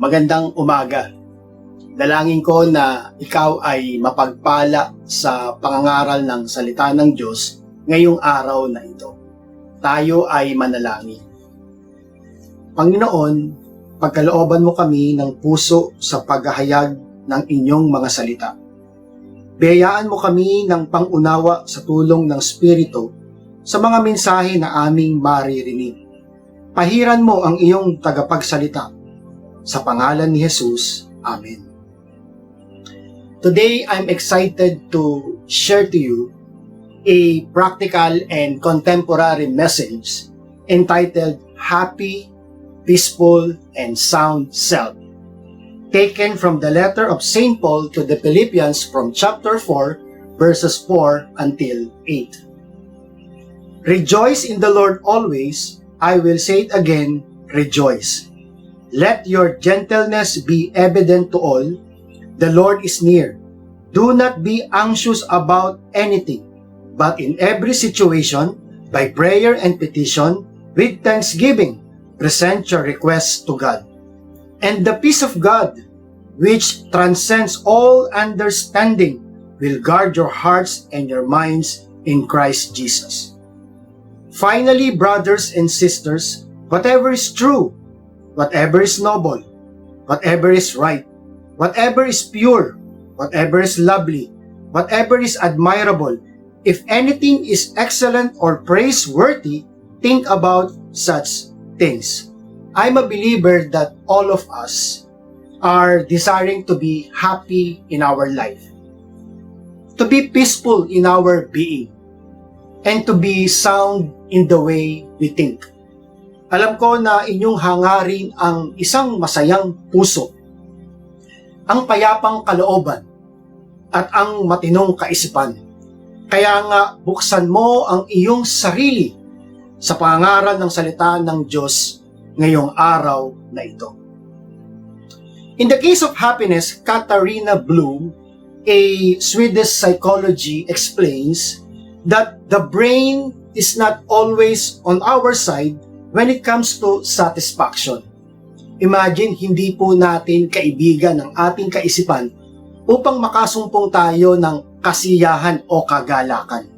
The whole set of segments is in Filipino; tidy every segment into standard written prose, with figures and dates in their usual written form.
Magandang umaga. Dalangin ko na ikaw ay mapagpala sa pangangaral ng salita ng Diyos ngayong araw na ito. Tayo ay manalangin. Panginoon, pagkalooban mo kami ng puso sa paghahayag ng inyong mga salita. Biyayaan mo kami ng pangunawa sa tulong ng Espiritu sa mga mensahe na aming maririnig. Pahiran mo ang iyong tagapagsalita. Sa pangalan ni Jesus, Amen. Today, I'm excited to share to you a practical and contemporary message entitled Happy, Peaceful, and Sound Self, taken from the letter of St. Paul to the Philippians from chapter 4, verses 4 until 8. Rejoice in the Lord always. I will say it again, rejoice. Let your gentleness be evident to all. The Lord is near. Do not be anxious about anything, but in every situation, by prayer and petition, with thanksgiving, present your requests to God. And the peace of God, which transcends all understanding, will guard your hearts and your minds in Christ Jesus. Finally, brothers and sisters, whatever is true, whatever is noble, whatever is right, whatever is pure, whatever is lovely, whatever is admirable, if anything is excellent or praiseworthy, think about such things. I'm a believer that all of us are desiring to be happy in our life, to be peaceful in our being, and to be sound in the way we think. Alam ko na inyong hangarin ang isang masayang puso, ang payapang kalooban, at ang matinong kaisipan. Kaya nga buksan mo ang iyong sarili sa pangangaral ng salita ng Diyos ngayong araw na ito. In the case of happiness, Katarina Bloom, a Swedish psychology, explains that the brain is not always on our side when it comes to satisfaction. Imagine, hindi po natin kaibigan ng ating kaisipan upang makasumpong tayo ng kasiyahan o kagalakan.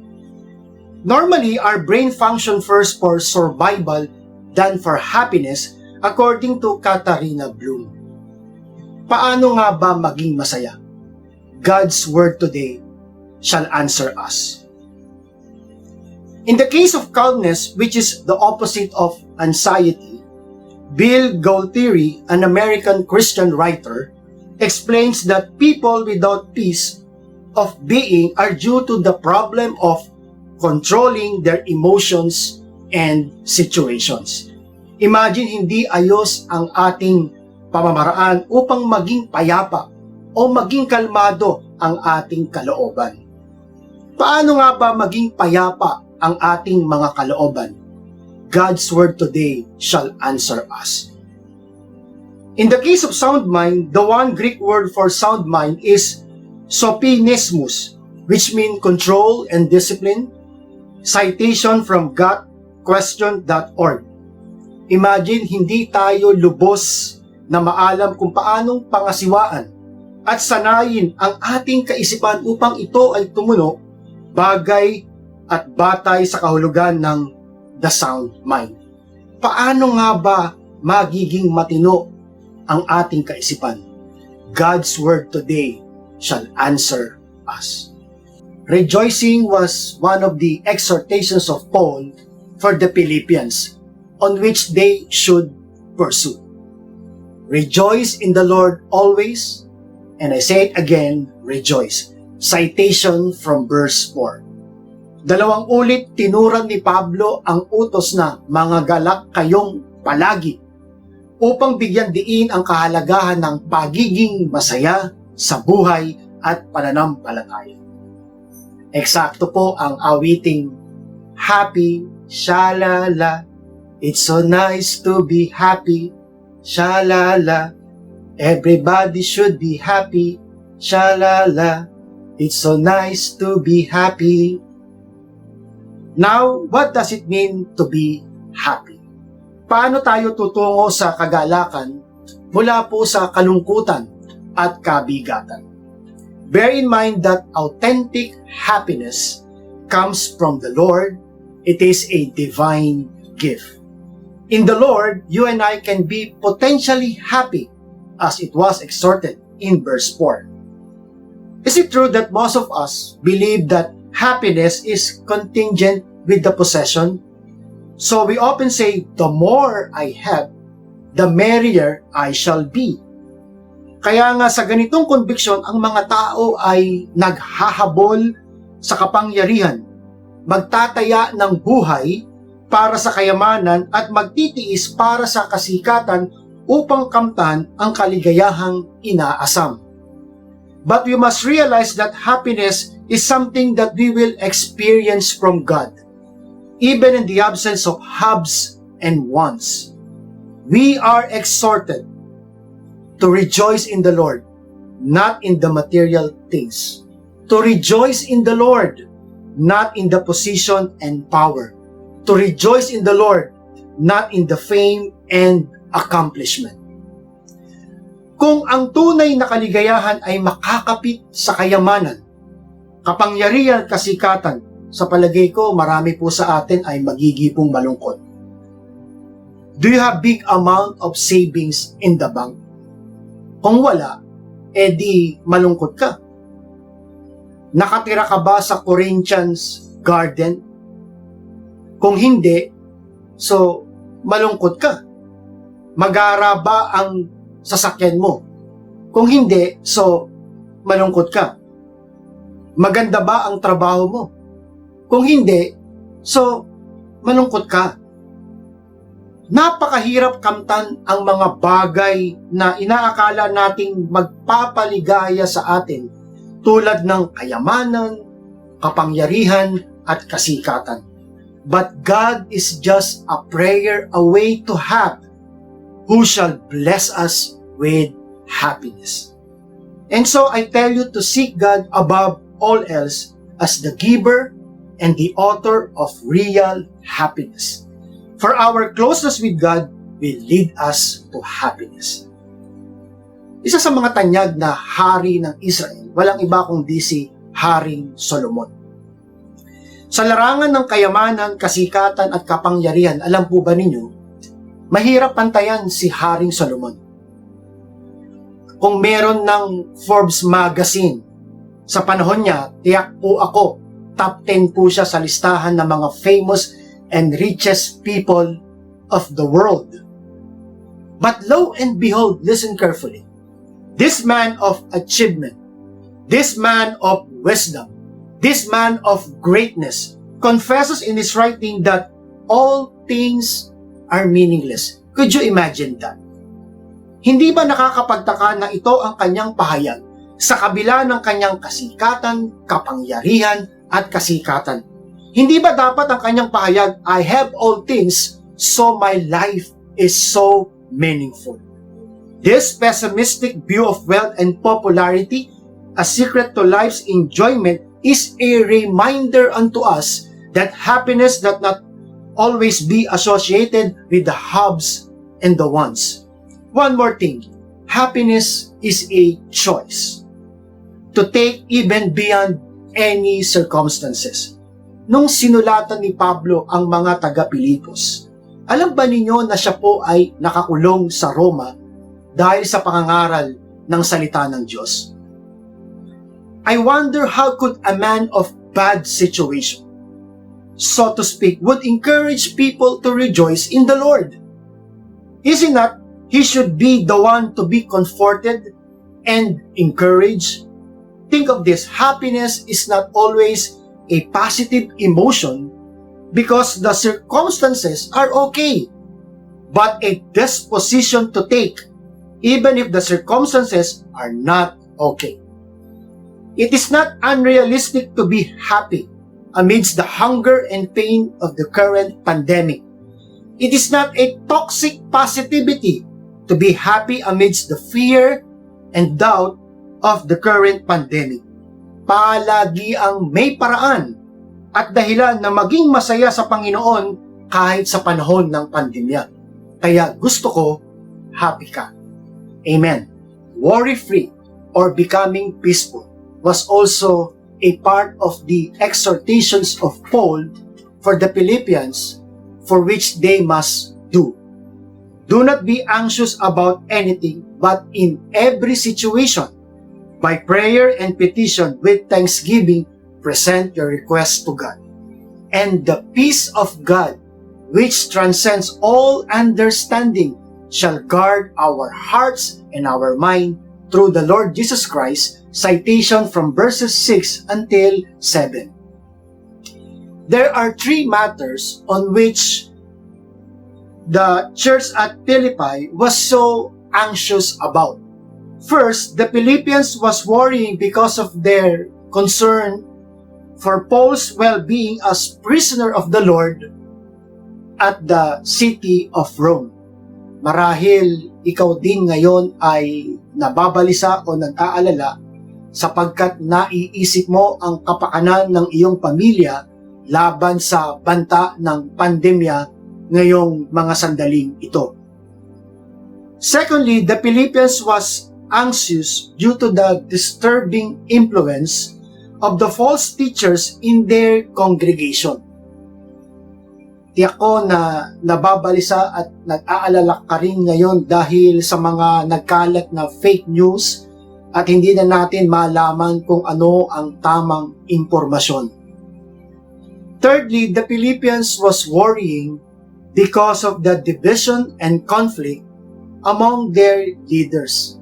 Normally, our brain function first for survival than for happiness, according to Katarina Bloom. Paano nga ba maging masaya? God's word today shall answer us. In the case of calmness, which is the opposite of anxiety, Bill Gualtieri, an American Christian writer, explains that people without peace of being are due to the problem of controlling their emotions and situations. Imagine, hindi ayos ang ating pamamaraan upang maging payapa o maging kalmado ang ating kalooban. Paano nga ba maging payapa ang ating mga kalooban? God's word today shall answer us. In the case of sound mind, the one Greek word for sound mind is sopinismus, which means control and discipline. Citation from gotquestion.org. Imagine, hindi tayo lubos na maalam kung paanong pangasiwaan at sanayin ang ating kaisipan upang ito ay tumuno, bagay at batay sa kahulugan ng the sound mind. Paano nga ba magiging matino ang ating kaisipan? God's word today shall answer us. Rejoicing was one of the exhortations of Paul for the Philippians, on which they should pursue. Rejoice in the Lord always, and I say it again, rejoice. Citation from verse 4. Dalawang ulit tinuran ni Pablo ang utos na mga galak kayong palagi upang bigyan diin ang kahalagahan ng pagiging masaya sa buhay at pananampalataya. Eksakto po ang awiting happy, shalala, it's so nice to be happy, shalala, everybody should be happy, shalala, it's so nice to be happy. Now, what does it mean to be happy? Paano tayo tutungo sa kagalakan mula po sa kalungkutan at kabigatan. Bear in mind that authentic happiness comes from the Lord. It is a divine gift. In the Lord, you and I can be potentially happy, as it was exhorted in verse 4. Is it true that most of us believe that happiness is contingent with the possession? So we often say, the more I have, the merrier I shall be. Kaya nga sa ganitong conviction, ang mga tao ay naghahabol sa kapangyarihan, magtataya ng buhay para sa kayamanan at magtitiis para sa kasikatan upang kamtan ang kaligayahang inaasam. But we must realize that happiness is something that we will experience from God, even in the absence of haves and wants. We are exhorted to rejoice in the Lord, not in the material things. To rejoice in the Lord, not in the position and power. To rejoice in the Lord, not in the fame and accomplishment. Kung ang tunay na kaligayahan ay makakapit sa kayamanan, kapangyarihan, kasikatan, sa palagay ko marami po sa atin ay magigipong malungkot. Do you have big amount of savings in the bank? Kung wala, edi malungkot ka. Nakatira ka ba sa Corinthians garden? Kung hindi, so malungkot ka. Magara ba ang sasakyan mo? Kung hindi, so malungkot ka. Maganda ba ang trabaho mo? Kung hindi, so malungkot ka. Napakahirap kamtan ang mga bagay na inaakala nating magpapaligaya sa atin tulad ng kayamanan, kapangyarihan at kasikatan. But God is just a prayer away to have, who shall bless us with happiness. And so I tell you to seek God above all else as the giver and the author of real happiness. For our closeness with God will lead us to happiness. Isa sa mga tanyag na hari ng Israel, walang iba kundi si Haring Solomon. Sa larangan ng kayamanan, kasikatan at kapangyarihan, alam po ba ninyo, mahirap pantayan si Haring Solomon. Kung meron ng Forbes magazine, sa panahon niya, tiyak po ako, top 10 po siya sa listahan ng mga famous and richest people of the world. But lo and behold, listen carefully, this man of achievement, this man of wisdom, this man of greatness confesses in his writing that all things are meaningless. Could you imagine that? Hindi ba nakakapagtaka na ito ang kanyang pahayag sa kabila ng kanyang kasikatan, kapangyarihan at kasikatan? Hindi ba dapat ang kanyang pahayag, I have all things, so my life is so meaningful? This pessimistic view of wealth and popularity, a secret to life's enjoyment, is a reminder unto us that happiness does not always be associated with the haves and the wants. One more thing, happiness is a choice to take even beyond any circumstances. Nung sinulatan ni Pablo ang mga taga-Pilipos, alam ba ninyo na siya po ay nakakulong sa Roma dahil sa pangangaral ng salita ng Diyos? I wonder how could a man of bad situation, so to speak, would encourage people to rejoice in the Lord? Is it not he should be the one to be comforted and encouraged? Think of this, happiness is not always a positive emotion because the circumstances are okay, but a disposition to take even if the circumstances are not okay. It is not unrealistic to be happy amidst the hunger and pain of the current pandemic. It is not a toxic positivity to be happy amidst the fear and doubt of the current pandemic. Palagi ang may paraan at dahilan na maging masaya sa Panginoon kahit sa panahon ng pandemya. Kaya gusto ko, happy ka. Amen. Worry-free or becoming peaceful was also a part of the exhortations of Paul for the Philippians, for which they must do. Do not be anxious about anything, but in every situation, by prayer and petition with thanksgiving, present your requests to God. And the peace of God, which transcends all understanding, shall guard our hearts and our mind through the Lord Jesus Christ. Citation from verses 6 until 7. There are three matters on which the church at Philippi was so anxious about. First, the Philippians was worrying because of their concern for Paul's well-being as prisoner of the Lord at the city of Rome. Marahil ikaw din ngayon ay nababalisa o nag-aalala sapagkat naiisip mo ang kapakanan ng iyong pamilya laban sa banta ng pandemya ngayong mga sandaling ito. Secondly, the Philippians was anxious due to the disturbing influence of the false teachers in their congregation. Tiyak ko na nababalisa at nag-aalala ka rin ngayon dahil sa mga nagkalat na fake news at hindi na natin malaman kung ano ang tamang impormasyon. Thirdly, the Philippians was worrying because of the division and conflict among their leaders.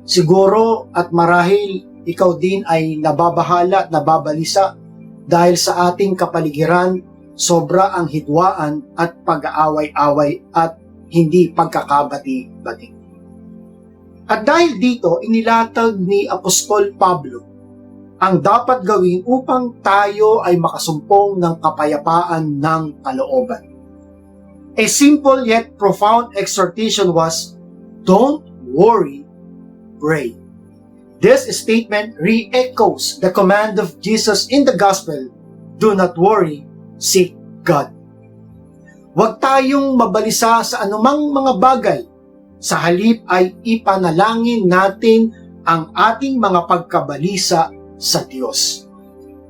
Siguro at marahil ikaw din ay nababahala at nababalisa dahil sa ating kapaligiran sobra ang hidwaan at pag-aaway-away at hindi pagkakabati-bati. At dahil dito, inilatag ni Apostol Pablo ang dapat gawin upang tayo ay makasumpong ng kapayapaan ng kalooban. A simple yet profound exhortation was, don't worry, pray. This statement re-echoes the command of Jesus in the gospel, do not worry, seek God. Huwag tayong mabalisa sa anumang mga bagay. Sa halip ay ipanalangin natin ang ating mga pagkabalisa sa Diyos.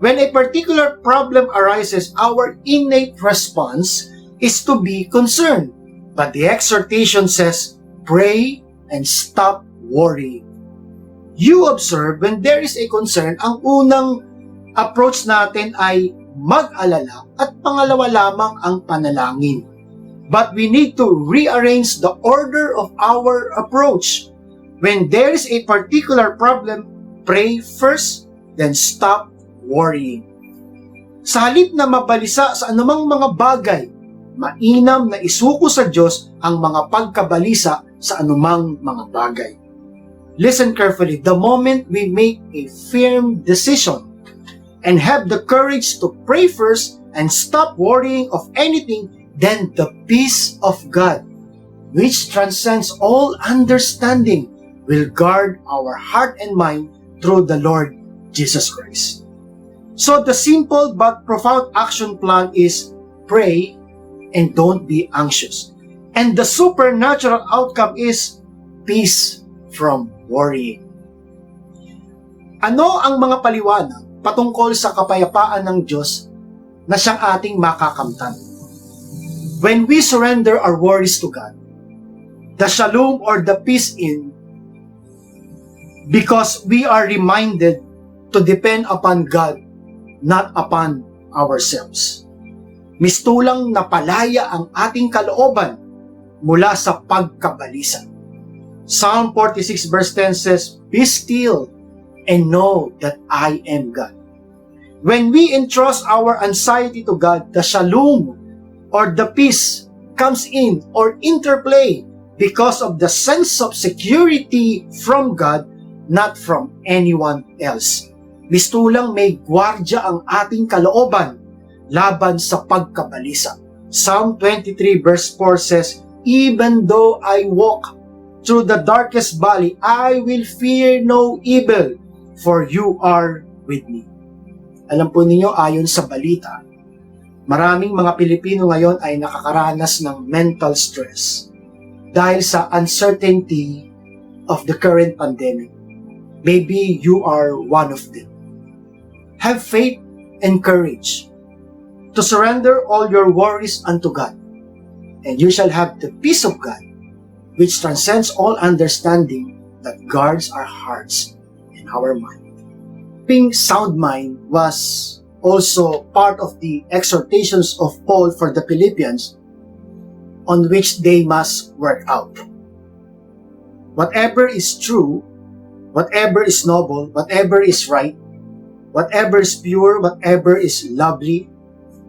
When a particular problem arises, our innate response is to be concerned. But the exhortation says, pray and stop worrying. You observe, when there is a concern, ang unang approach natin ay mag-alala at pangalawa lamang ang panalangin. But we need to rearrange the order of our approach. When there is a particular problem, pray first, then stop worrying. Sa halip na mabalisa sa anumang mga bagay, mainam na isuko sa Diyos ang mga pagkabalisa sa anumang mga bagay. Listen carefully. The moment we make a firm decision and have the courage to pray first and stop worrying of anything, then the peace of God, which transcends all understanding, will guard our heart and mind through the Lord Jesus Christ. So the simple but profound action plan is pray and don't be anxious. And the supernatural outcome is peace from worrying. Ano ang mga paliwanag patungkol sa kapayapaan ng Diyos na siyang ating makakamtan? When we surrender our worries to God, the shalom or the peace in, because we are reminded to depend upon God, not upon ourselves. Mistulang napalaya ang ating kalooban mula sa pagkabalisa. Psalm 46 verse 10 says, be still and know that I am God. When we entrust our anxiety to God, the shalom or the peace comes in or interplay because of the sense of security from God, not from anyone else. Mistulang may gwardya ang ating kalooban laban sa pagkabalisa. Psalm 23 verse 4 says, even though I walk through the darkest valley, I will fear no evil, for you are with me. Alam po ninyo, ayon sa balita, maraming mga Pilipino ngayon ay nakakaranas ng mental stress dahil sa uncertainty of the current pandemic. Maybe you are one of them. Have faith and courage to surrender all your worries unto God, and you shall have the peace of God, which transcends all understanding, that guards our hearts and our mind. Being sound mind was also part of the exhortations of Paul for the Philippians, on which they must work out. Whatever is true, whatever is noble, whatever is right, whatever is pure, whatever is lovely,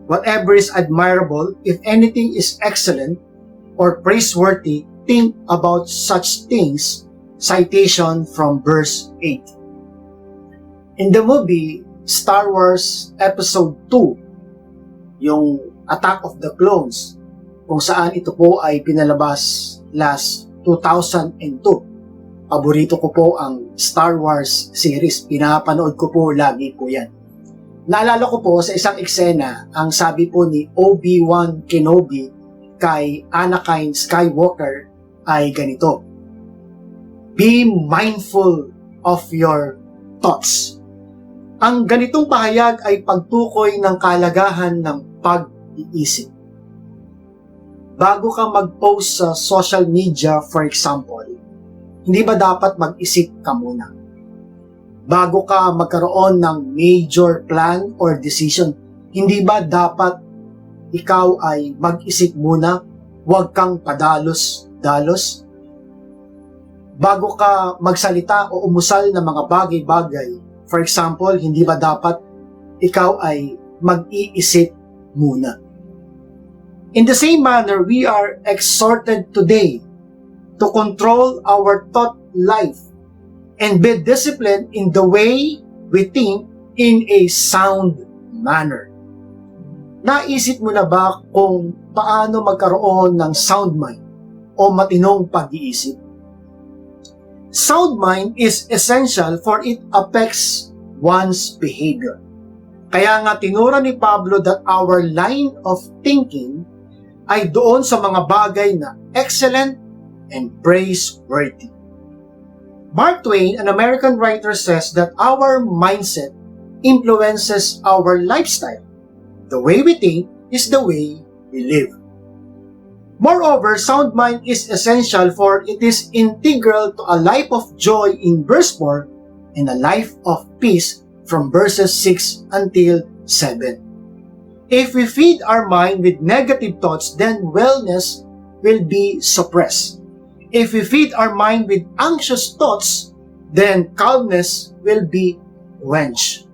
whatever is admirable, if anything is excellent or praiseworthy, think about such things. Citation from verse 8. In the movie Star Wars Episode 2, yung Attack of the Clones, kung saan ito po ay pinalabas last 2002. Paborito ko po ang Star Wars series. Pinapanood ko po lagi po yan. Naalala ko po sa isang eksena, ang sabi po ni Obi-Wan Kenobi kay Anakin Skywalker ay ganito: be mindful of your thoughts. Ang ganitong pahayag ay pagtukoy ng kalagahan ng pag-iisip. Bago ka mag-post sa social media, for example, hindi ba dapat mag-isip ka muna? Bago ka magkaroon ng major plan or decision, hindi ba dapat ikaw ay mag-isip muna? Huwag kang padalos-dalos. Bago ka magsalita o umusal ng mga bagay-bagay, for example, hindi ba dapat ikaw ay mag-iisip muna? In the same manner, we are exhorted today to control our thought life and be disciplined in the way we think in a sound manner. Naisip mo na ba kung paano magkaroon ng sound mind o matinong pag-iisip? Sound mind is essential for it affects one's behavior. Kaya nga tinura ni Pablo that our line of thinking ay doon sa mga bagay na excellent and praiseworthy. Mark Twain, an American writer, says that our mindset influences our lifestyle. The way we think is the way we live. Moreover, sound mind is essential, for it is integral to a life of joy in verse 4 and a life of peace from verses 6 until 7. If we feed our mind with negative thoughts, then wellness will be suppressed. If we feed our mind with anxious thoughts, then calmness will be quenched.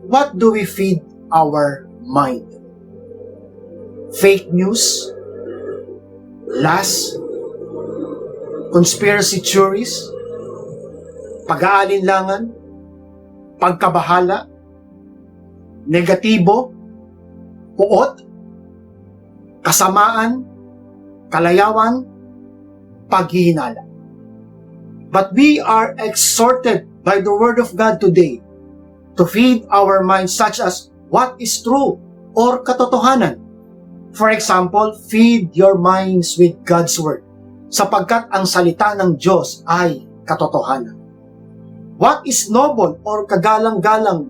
What do we feed our mind? Fake news, lies, conspiracy theories, pag-aalinlangan, pagkabahala, negatibo, puot, kasamaan, kalayawan, paghihinala. But we are exhorted by the Word of God today to feed our minds such as what is true or katotohanan. For example, feed your minds with God's Word, sapagkat ang salita ng Diyos ay katotohanan. What is noble or kagalang-galang,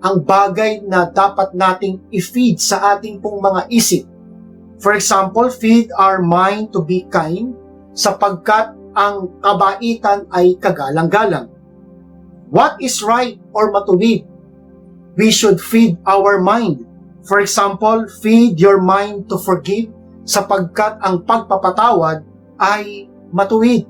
ang bagay na dapat nating i-feed sa ating pong mga isip. For example, feed our mind to be kind, sapagkat ang kabaitan ay kagalang-galang. What is right or matuwid? We should feed our mind. For example, feed your mind to forgive, sapagkat ang pagpapatawad ay matuwid.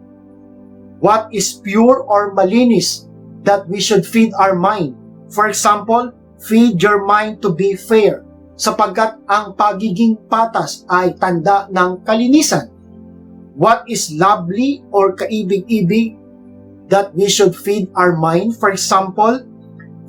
What is pure or malinis? That we should feed our mind. For example, feed your mind to be fair, sapagkat ang pagiging patas ay tanda ng kalinisan. What is lovely or kaibig-ibig? That we should feed our mind. For example,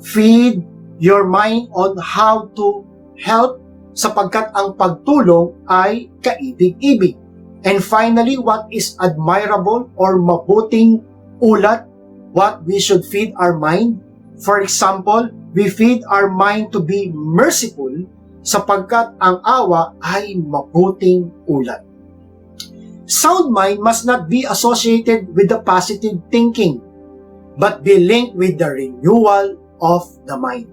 feed your mind on how to help, sapagkat ang pagtulong ay kaibig-ibig. And finally, what is admirable or mabuting ulat? What we should feed our mind? For example, we feed our mind to be merciful, sapagkat ang awa ay mabuting ulat. Sound mind must not be associated with the positive thinking, but be linked with the renewal of the mind.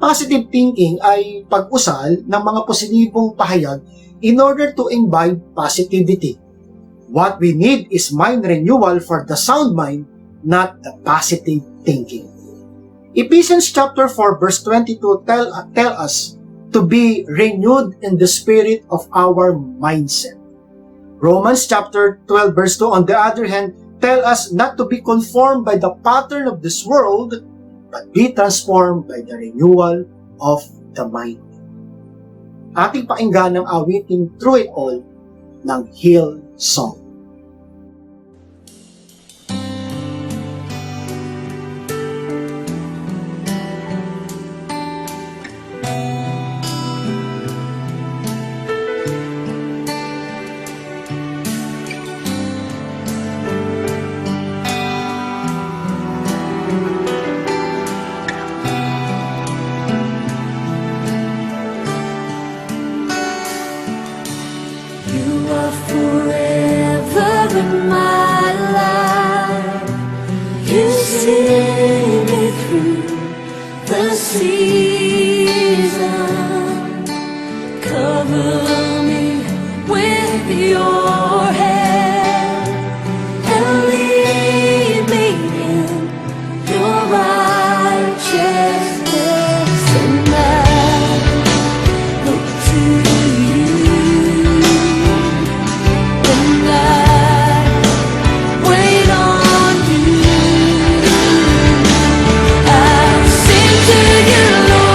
Positive thinking ay pag-usal ng mga positibong pahayag in order to imbibe positivity. What we need is mind renewal for the sound mind, not the positive thinking. Ephesians chapter 4 verse 22 tell us to be renewed in the spirit of our mindset. Romans chapter 12 verse 2 on the other hand tell us not to be conformed by the pattern of this world, but be transformed by the renewal of the mind. Ating pakinggan ang awiting Through It All ng Hillsong. In my life, you see me through the season. Cover me with your hand and lead me in your righteousness. And I look to you. And wait on you. I'll sing to you, Lord.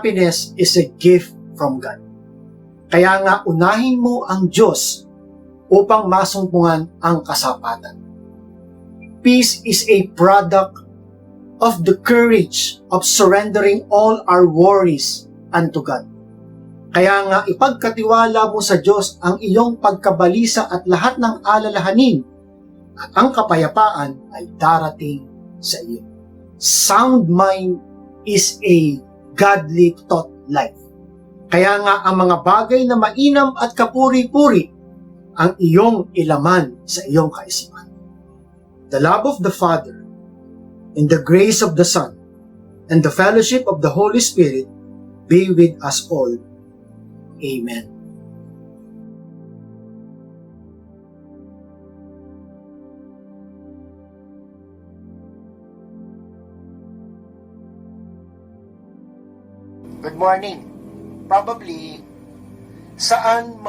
happiness is a gift from God. Kaya nga unahin mo ang Diyos upang masumpungan ang kasapatan. Peace is a product of the courage of surrendering all our worries unto God. Kaya nga ipagkatiwala mo sa Diyos ang iyong pagkabalisa at lahat ng alalahanin at ang kapayapaan ay darating sa iyo. Sound mind is a godly thought life. Kaya nga ang mga bagay na mainam at kapuri-puri ang iyong ilaman sa iyong kaisipan. The love of the Father, and the grace of the Son, and the fellowship of the Holy Spirit be with us all. Amen. Good morning. Probably, saan